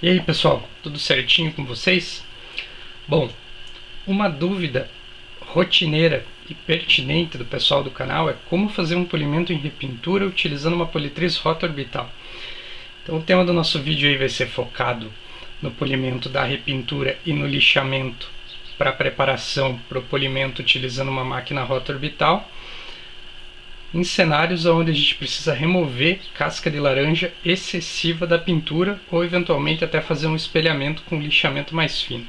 E aí pessoal, tudo certinho com vocês? Bom, uma dúvida rotineira e pertinente do pessoal do canal é como fazer um polimento em repintura utilizando uma politriz rota-orbital. Então o tema do nosso vídeo aí vai ser focado no polimento da repintura e no lixamento para preparação para o polimento utilizando uma máquina rota-orbital, em cenários onde a gente precisa remover casca de laranja excessiva da pintura ou eventualmente até fazer um espelhamento com lixamento mais fino.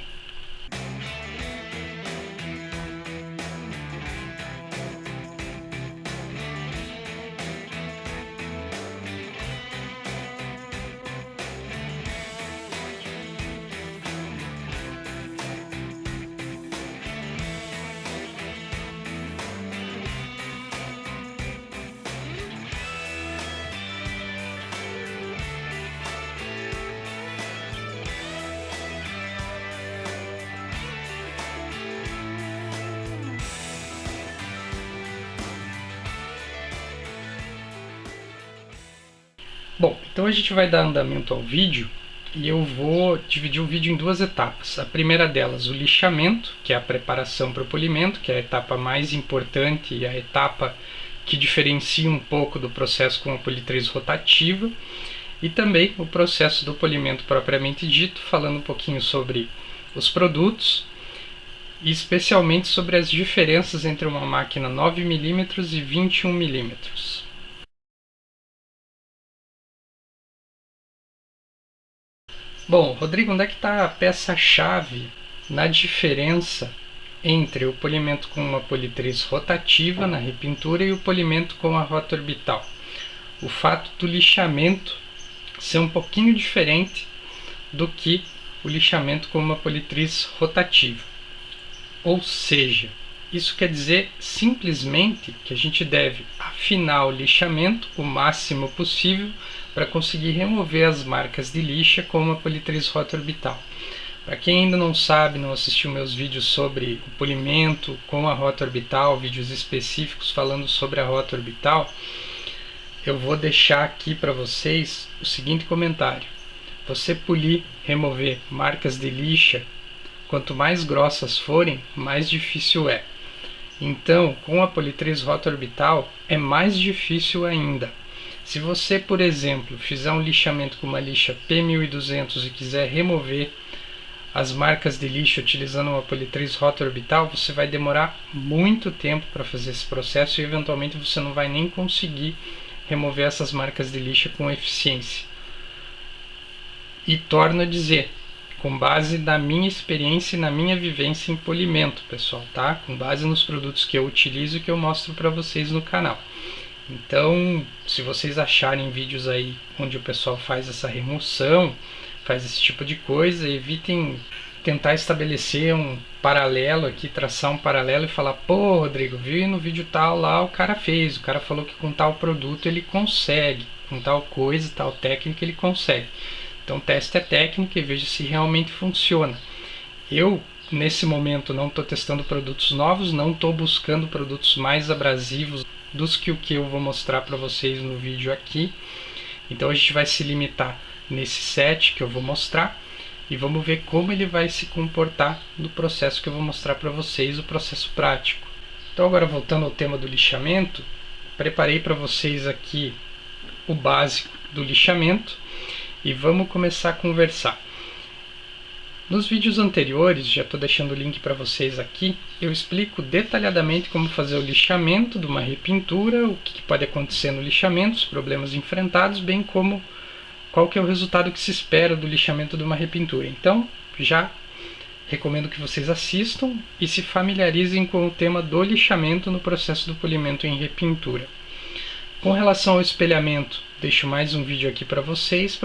Bom, então a gente vai dar andamento ao vídeo e eu vou dividir o vídeo em duas etapas. A primeira delas, o lixamento, que é a preparação para o polimento, que é a etapa mais importante e a etapa que diferencia um pouco do processo com a politriz rotativa, e também o processo do polimento propriamente dito, falando um pouquinho sobre os produtos e especialmente sobre as diferenças entre uma máquina 9mm e 21mm. Bom, Rodrigo, onde é que está a peça-chave na diferença entre o polimento com uma politriz rotativa na repintura e o polimento com a rota orbital? O fato do lixamento ser um pouquinho diferente do que o lixamento com uma politriz rotativa. Ou seja, isso quer dizer simplesmente que a gente deve afinar o lixamento o máximo possível para conseguir remover as marcas de lixa com uma politriz rota-orbital. Para quem ainda não sabe, não assistiu meus vídeos sobre o polimento com a rota-orbital, vídeos específicos falando sobre a rota-orbital, eu vou deixar aqui para vocês o seguinte comentário. Você polir, remover marcas de lixa, quanto mais grossas forem, mais difícil é. Então, com a politriz rota-orbital, é mais difícil ainda. Se você, por exemplo, fizer um lixamento com uma lixa P1200 e quiser remover as marcas de lixa utilizando uma politriz rota-orbital, você vai demorar muito tempo para fazer esse processo e eventualmente você não vai nem conseguir remover essas marcas de lixa com eficiência. E torno a dizer, com base na minha experiência e na minha vivência em polimento, pessoal, tá? Com base nos produtos que eu utilizo e que eu mostro para vocês no canal. Então, se vocês acharem vídeos aí onde o pessoal faz essa remoção, faz esse tipo de coisa, evitem tentar estabelecer um paralelo aqui, traçar um paralelo e falar, pô, Rodrigo, vi no vídeo tal lá, o cara fez, o cara falou que com tal produto ele consegue, com tal coisa, tal técnica ele consegue. Então, teste a técnica e veja se realmente funciona. Eu, nesse momento, não estou testando produtos novos, não estou buscando produtos mais abrasivos dos que o que eu vou mostrar para vocês no vídeo aqui. Então a gente vai se limitar nesse set que eu vou mostrar e vamos ver como ele vai se comportar no processo que eu vou mostrar para vocês, o processo prático. Então agora voltando ao tema do lixamento, preparei para vocês aqui o básico do lixamento e vamos começar a conversar. Nos vídeos anteriores, já estou deixando o link para vocês aqui, eu explico detalhadamente como fazer o lixamento de uma repintura, o que pode acontecer no lixamento, os problemas enfrentados, bem como qual que é o resultado que se espera do lixamento de uma repintura. Então, já recomendo que vocês assistam e se familiarizem com o tema do lixamento no processo do polimento em repintura. Com relação ao espelhamento, deixo mais um vídeo aqui para vocês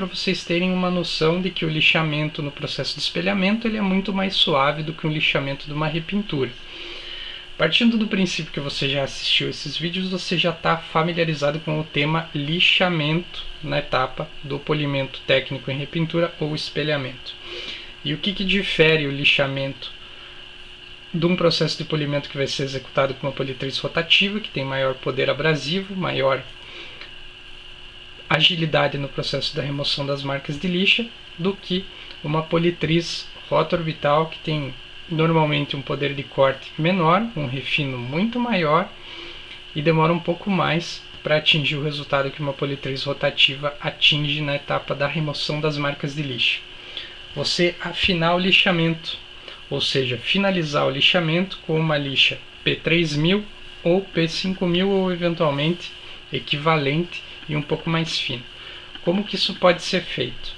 terem uma noção de que o lixamento no processo de espelhamento ele é muito mais suave do que o lixamento de uma repintura. Partindo do princípio que você já assistiu esses vídeos, você já está familiarizado com o tema lixamento na etapa do polimento técnico em repintura ou espelhamento. E o que difere o lixamento de um processo de polimento que vai ser executado com uma politriz rotativa, que tem maior poder abrasivo, maior agilidade no processo da remoção das marcas de lixa do que uma politriz roto-orbital, que tem normalmente um poder de corte menor, um refino muito maior e demora um pouco mais para atingir o resultado que uma politriz rotativa atinge na etapa da remoção das marcas de lixa. Você afinar o lixamento, ou seja, finalizar o lixamento com uma lixa P3000 ou P5000 ou eventualmente equivalente e um pouco mais fino. Como que isso pode ser feito?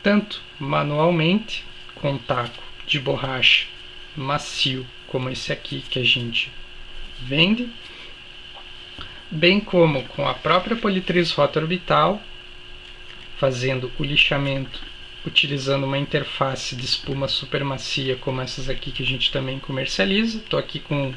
Tanto manualmente, com taco de borracha macio, como esse aqui que a gente vende, bem como com a própria politriz roto-orbital, fazendo o lixamento utilizando uma interface de espuma super macia como essas aqui que a gente também comercializa. Estou aqui com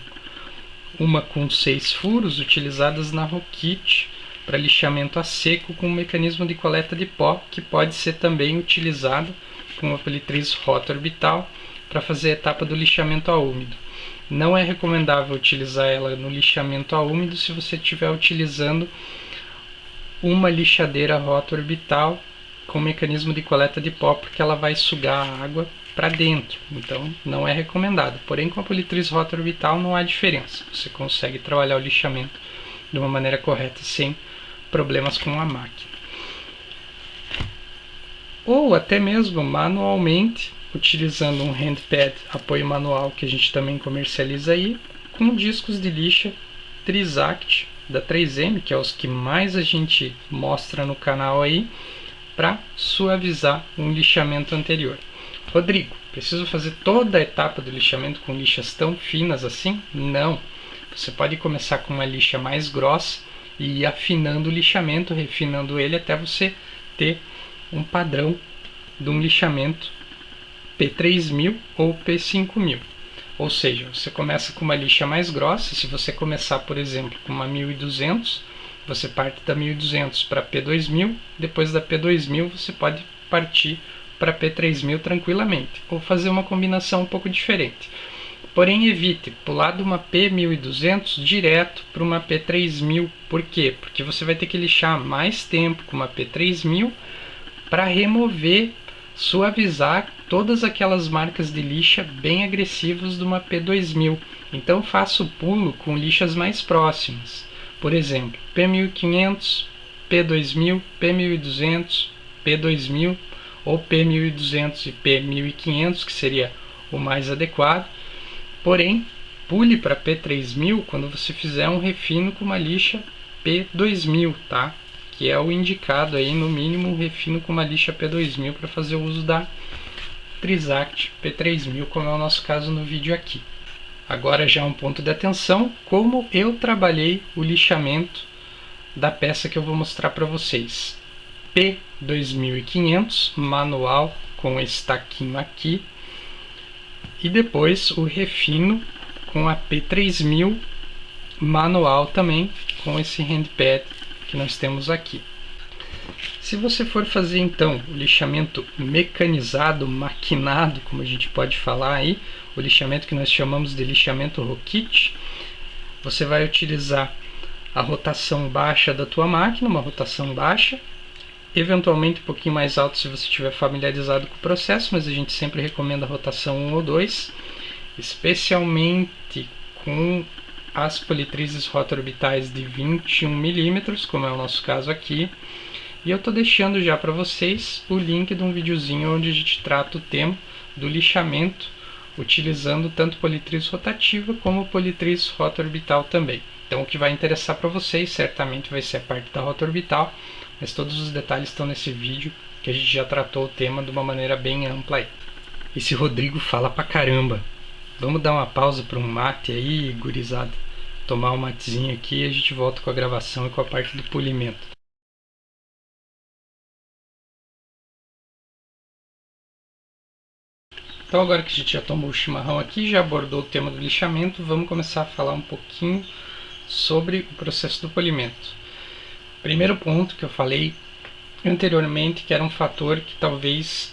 uma com 6 furos utilizadas na Rokit para lixamento a seco com um mecanismo de coleta de pó, que pode ser também utilizado com uma politriz roto-orbital para fazer a etapa do lixamento a úmido. Não é recomendável utilizar ela no lixamento a úmido se você estiver utilizando uma lixadeira roto-orbital com mecanismo de coleta de pó, porque ela vai sugar a água para dentro, então não é recomendado. Porém, com a politriz roto-orbital não há diferença, você consegue trabalhar o lixamento de uma maneira correta sem problemas com a máquina. Ou até mesmo manualmente, utilizando um handpad apoio manual que a gente também comercializa aí, com discos de lixa Trizact da 3M, que é os que mais a gente mostra no canal aí, para suavizar um lixamento anterior. Rodrigo, preciso fazer toda a etapa do lixamento com lixas tão finas assim? Não. Você pode começar com uma lixa mais grossa e ir afinando o lixamento, refinando ele até você ter um padrão de um lixamento P3000 ou P5000. Ou seja, você começa com uma lixa mais grossa. Se você começar, por exemplo, com uma 1200, você parte da 1200 para P2000, depois da P2000 você pode partir para P3000 tranquilamente, ou fazer uma combinação um pouco diferente. Porém, evite pular de uma P1200 direto para uma P3000. Por quê? Porque você vai ter que lixar mais tempo com uma P3000 para remover, suavizar todas aquelas marcas de lixa bem agressivas de uma P2000. Então faça o pulo com lixas mais próximas. Por exemplo, P1500, P2000, P1200, P2000 ou P1200 e P1500, que seria o mais adequado. Porém, pule para P3000 quando você fizer um refino com uma lixa P2000, tá? Que é o indicado aí, no mínimo, um refino com uma lixa P2000 para fazer o uso da Trizact P3000, como é o nosso caso no vídeo aqui. Agora já um ponto de atenção, como eu trabalhei o lixamento da peça que eu vou mostrar para vocês. P2500 manual com esse taquinho aqui, e depois o refino com a P3000 manual também com esse handpad que nós temos aqui. Se você for fazer então o lixamento mecanizado, maquinado, como a gente pode falar aí, o lixamento que nós chamamos de lixamento Rokit, você vai utilizar a rotação baixa da tua máquina, uma rotação baixa, eventualmente um pouquinho mais alto se você estiver familiarizado com o processo, mas a gente sempre recomenda a rotação 1 ou 2, especialmente com as politrizes roto-orbitais de 21 mm, como é o nosso caso aqui. E eu estou deixando já para vocês o link de um videozinho onde a gente trata o tema do lixamento utilizando tanto politriz rotativa como politriz roto-orbital também. Então o que vai interessar para vocês certamente vai ser a parte da roto-orbital, mas todos os detalhes estão nesse vídeo que a gente já tratou o tema de uma maneira bem ampla aí. Esse Rodrigo fala pra caramba. Vamos dar uma pausa para um mate aí, gurizada. Tomar um matezinho aqui e a gente volta com a gravação e com a parte do polimento. Então agora que a gente já tomou o chimarrão aqui, já abordou o tema do lixamento, vamos começar a falar um pouquinho sobre o processo do polimento. Primeiro ponto que eu falei anteriormente, que era um fator que talvez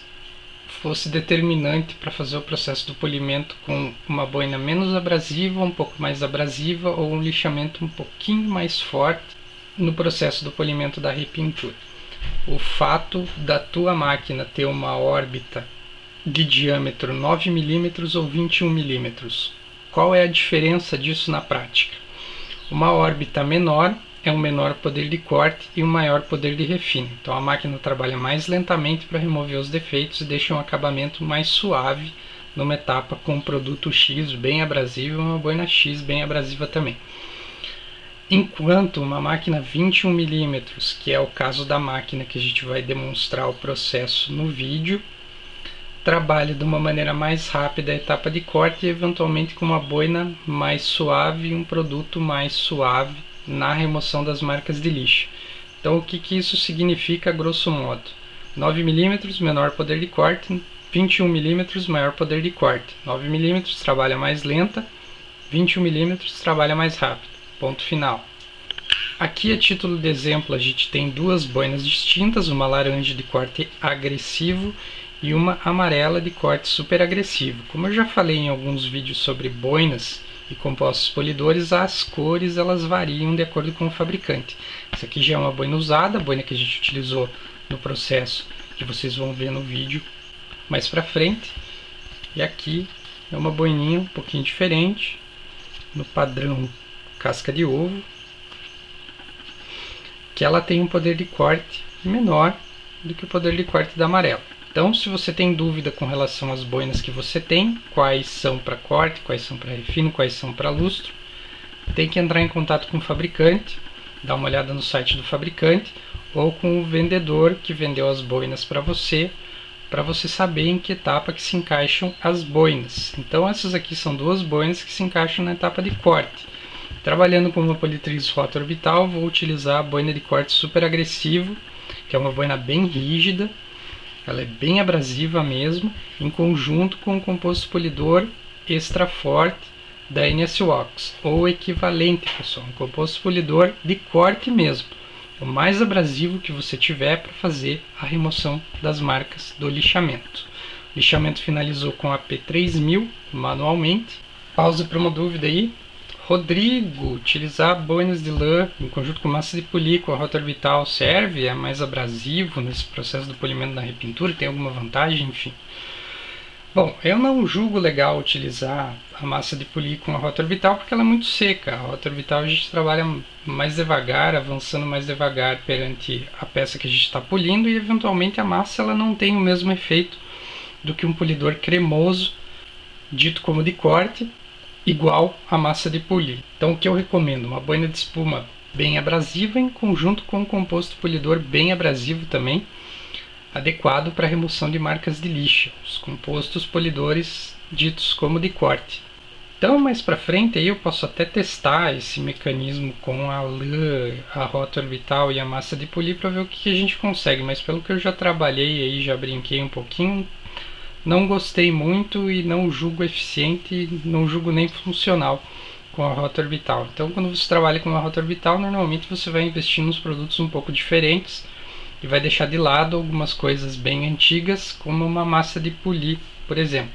fosse determinante para fazer o processo do polimento com uma boina menos abrasiva, um pouco mais abrasiva, ou um lixamento um pouquinho mais forte, no processo do polimento da repintura. O fato da tua máquina ter uma órbita de diâmetro 9 mm ou 21 mm. Qual é a diferença disso na prática? Uma órbita menor é um menor poder de corte e um maior poder de refino. Então a máquina trabalha mais lentamente para remover os defeitos e deixa um acabamento mais suave numa etapa com um produto X bem abrasivo e uma boina X bem abrasiva também. Enquanto uma máquina 21 mm, que é o caso da máquina que a gente vai demonstrar o processo no vídeo, trabalha de uma maneira mais rápida a etapa de corte e eventualmente com uma boina mais suave e um produto mais suave na remoção das marcas de lixa. Então o que isso significa grosso modo? 9 mm menor poder de corte, 21 mm maior poder de corte. 9 mm trabalha mais lenta, 21 mm trabalha mais rápido. Ponto final. Aqui a título de exemplo a gente tem duas boinas distintas, uma laranja de corte agressivo e uma amarela de corte super agressivo. Como eu já falei em alguns vídeos sobre boinas e compostos polidores, as cores elas variam de acordo com o fabricante. Essa aqui já é uma boina usada, a boina que a gente utilizou no processo, que vocês vão ver no vídeo mais pra frente. E aqui é uma boininha um pouquinho diferente, no padrão casca de ovo, que ela tem um poder de corte menor do que o poder de corte da amarela. Então, se você tem dúvida com relação às boinas que você tem, quais são para corte, quais são para refino, quais são para lustro, tem que entrar em contato com o fabricante, dar uma olhada no site do fabricante ou com o vendedor que vendeu as boinas para você saber em que etapa que se encaixam as boinas. Então, essas aqui são duas boinas que se encaixam na etapa de corte. Trabalhando com uma politriz rota orbital, vou utilizar a boina de corte super agressivo, que é uma boina bem rígida, ela é bem abrasiva mesmo, em conjunto com o composto polidor extra forte da NS Wax, ou equivalente, pessoal, um composto polidor de corte mesmo, o mais abrasivo que você tiver para fazer a remoção das marcas do lixamento. O lixamento finalizou com a P3000 manualmente. Pausa para uma dúvida aí. Rodrigo, utilizar boinas de lã em conjunto com massa de polir com a rota orbital serve? É mais abrasivo nesse processo do polimento da repintura? Tem alguma vantagem? Enfim. Bom, eu não julgo legal utilizar a massa de polir com a rota orbital porque ela é muito seca. A rota orbital a gente trabalha mais devagar, avançando mais devagar perante a peça que a gente está polindo e eventualmente a massa ela não tem o mesmo efeito do que um polidor cremoso, dito como de corte, igual a massa de polir. Então o que eu recomendo? Uma boina de espuma bem abrasiva em conjunto com um composto polidor bem abrasivo também, adequado para remoção de marcas de lixa, os compostos polidores ditos como de corte. Então mais para frente aí eu posso até testar esse mecanismo com a lã, a rota orbital e a massa de polir para ver o que a gente consegue, mas pelo que eu já trabalhei aí, já brinquei um pouquinho, não gostei muito e não julgo eficiente, não julgo nem funcional com a rota orbital. Então quando você trabalha com a rota orbital, normalmente você vai investir nos produtos um pouco diferentes e vai deixar de lado algumas coisas bem antigas, como uma massa de polir, por exemplo.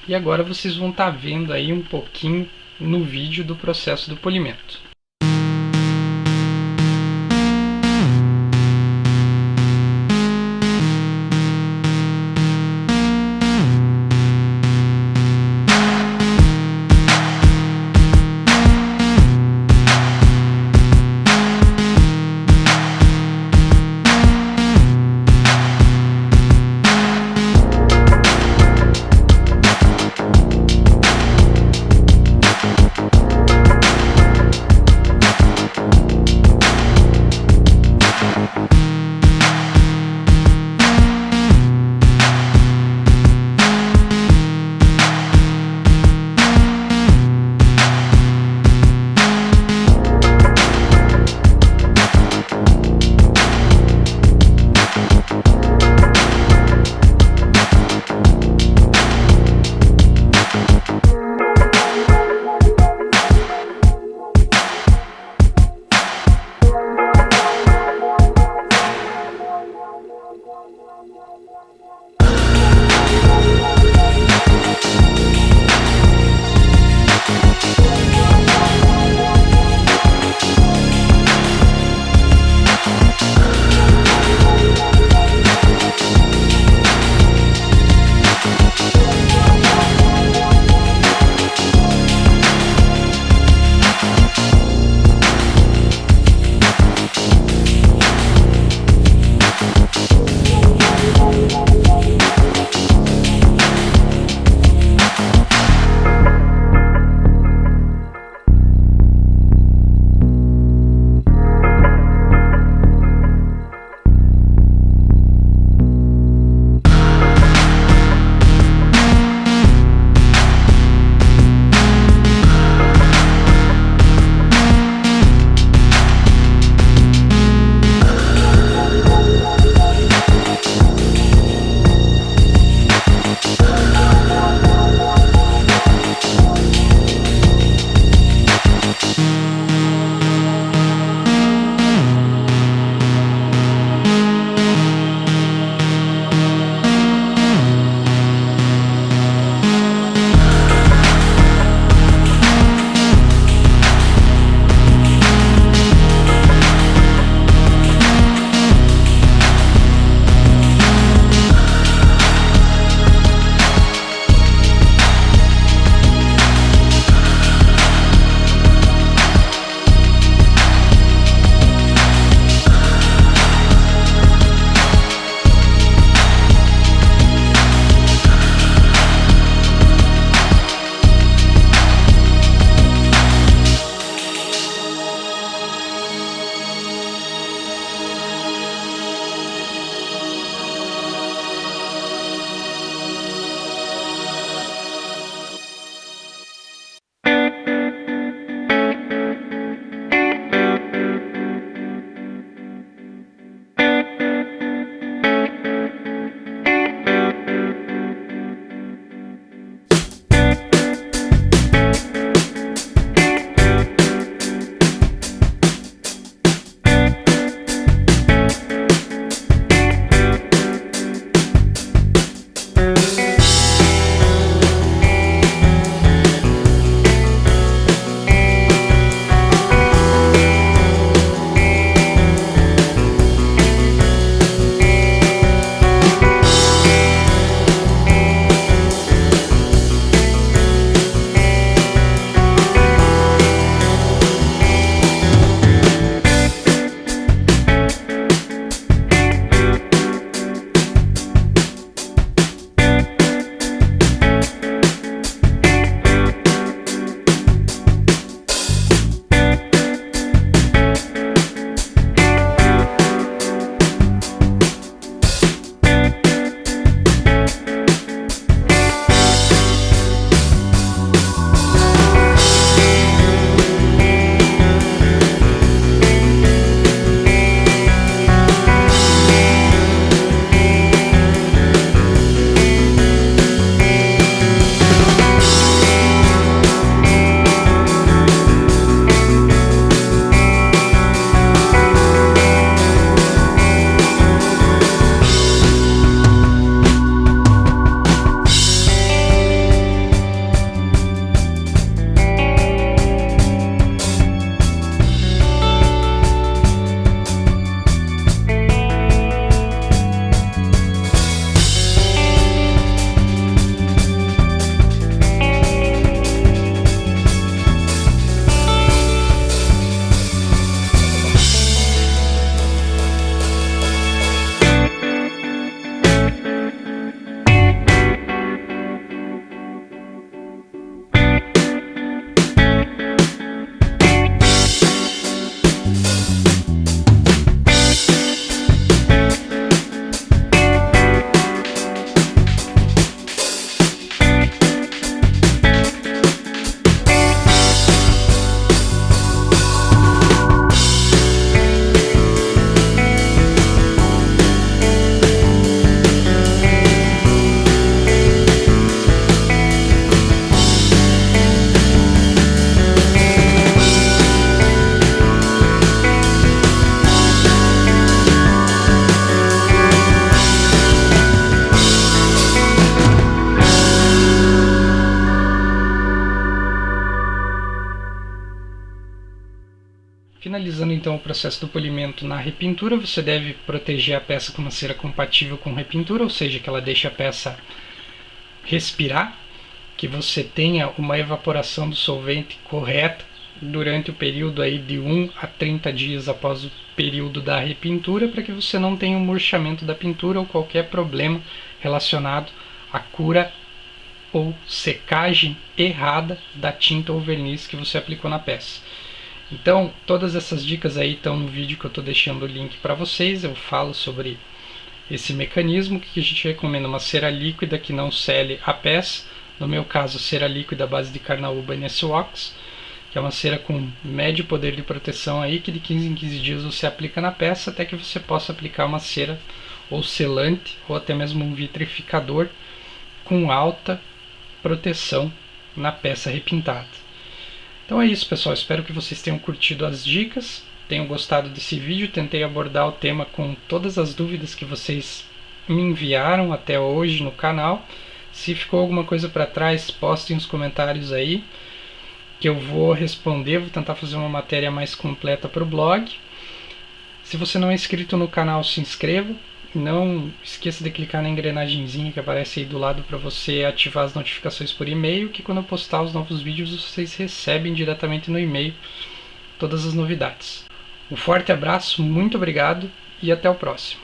E agora vocês vão estar vendo aí um pouquinho no vídeo do processo do polimento. Finalizando então o processo do polimento na repintura, você deve proteger a peça com uma cera compatível com repintura, ou seja, que ela deixe a peça respirar, que você tenha uma evaporação do solvente correta durante o período aí de 1 a 30 dias após o período da repintura, para que você não tenha um murchamento da pintura ou qualquer problema relacionado à cura ou secagem errada da tinta ou verniz que você aplicou na peça. Então, todas essas dicas aí estão no vídeo que eu estou deixando o link para vocês. Eu falo sobre esse mecanismo, que a gente recomenda uma cera líquida que não sele a peça. No meu caso, cera líquida à base de carnaúba NS-Wax, que é uma cera com médio poder de proteção aí, que de 15 em 15 dias você aplica na peça, até que você possa aplicar uma cera ou selante, ou até mesmo um vitrificador com alta proteção na peça repintada. Então é isso, pessoal, espero que vocês tenham curtido as dicas, tenham gostado desse vídeo. Tentei abordar o tema com todas as dúvidas que vocês me enviaram até hoje no canal. Se ficou alguma coisa para trás, postem os comentários aí, que eu vou responder, vou tentar fazer uma matéria mais completa para o blog. Se você não é inscrito no canal, se inscreva. Não esqueça de clicar na engrenagemzinha que aparece aí do lado para você ativar as notificações por e-mail, que quando eu postar os novos vídeos vocês recebem diretamente no e-mail todas as novidades. Um forte abraço, muito obrigado e até o próximo.